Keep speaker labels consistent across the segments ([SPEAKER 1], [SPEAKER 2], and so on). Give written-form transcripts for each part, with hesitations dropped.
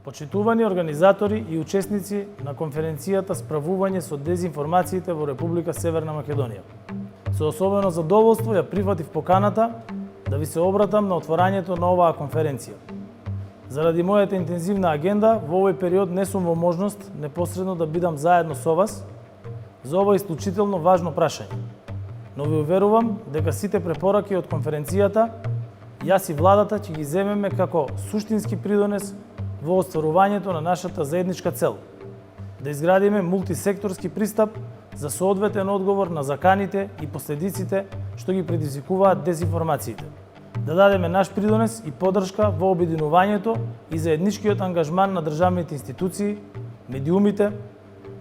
[SPEAKER 1] Почитувани организатори и учесници на конференцијата Справување со дезинформациите во Република Северна Македонија. Со особено задоволство ја прифатив поканата да ви се обратам на отворањето на оваа конференција. Заради мојата интензивна агенда, во овој период не сум во можност непосредно да бидам заедно со вас за ова исклучително важно прашање. Но ви уверувам дека сите препораки од конференцијата јас и владата ќе ги земеме како суштински придонес во остварувањето на нашата заедничка цел – да изградиме мултисекторски пристап за соодветен одговор на заканите и последиците што ги предизвикуваат дезинформациите, да дадеме наш придонес и поддршка во обединувањето и заедничкиот ангажман на државните институции, медиумите,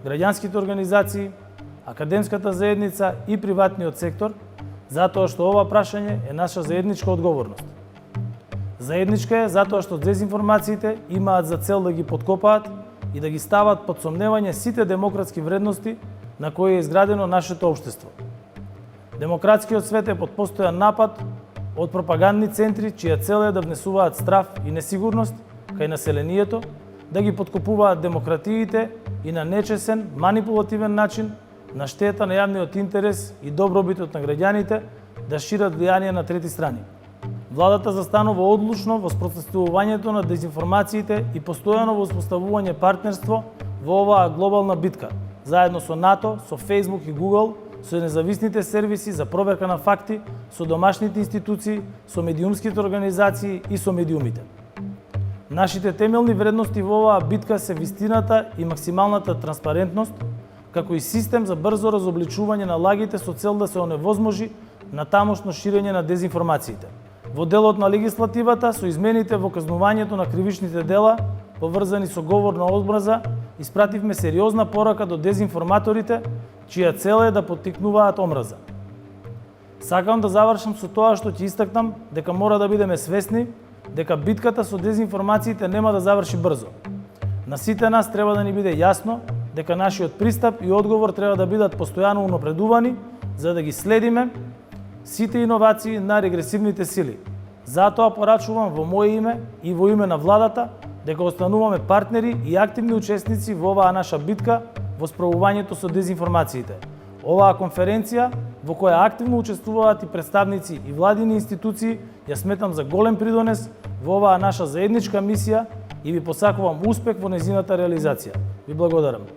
[SPEAKER 1] граѓанските организации, академската заедница и приватниот сектор, затоа што ова прашање е наша заедничка одговорност. Заедничка е затоа што дезинформациите имаат за цел да ги подкопаат и да ги стават под сомневање сите демократски вредности на кои е изградено нашето општество. Демократскиот свет е под постојан напад од пропагандни центри чија цел е да внесуваат страв и несигурност кај населението, да ги подкопуваат демократиите и на нечесен, манипулативен начин на штета на јавниот интерес и добробитот на граѓаните да шират влијание на трети страни. Владата застанува одлучно во спротивувањето на дезинформациите и постојано во успоставување партнерство во оваа глобална битка, заедно со НАТО, со Facebook и Google, со независните сервиси за проверка на факти, со домашните институции, со медиумските организации и со медиумите. Нашите темелни вредности во оваа битка се вистината и максималната транспарентност, како и систем за брзо разобличување на лагите со цел да се оневозможи на тамошно ширење на дезинформациите. Во делот на легислативата, со измените во казнувањето на кривичните дела, поврзани со говор на омраза, испративме сериозна порака до дезинформаторите, чија цел е да поттикнуваат омраза. Сакам да завршам со тоа што ќе истакнам дека мора да бидеме свесни дека битката со дезинформациите нема да заврши брзо. На сите нас треба да ни биде јасно дека нашиот пристап и одговор треба да бидат постојано унапредувани за да ги следиме сите иновации на регресивните сили. Затоа порачувам во моје име и во име на владата дека остануваме партнери и активни учесници во оваа наша битка во справувањето со дезинформациите. Оваа конференција, во која активно учествуваат и представници и владини институции, ја сметам за голем придонес во оваа наша заедничка мисија и ви посакувам успех во нејзината реализација. Ви благодарам.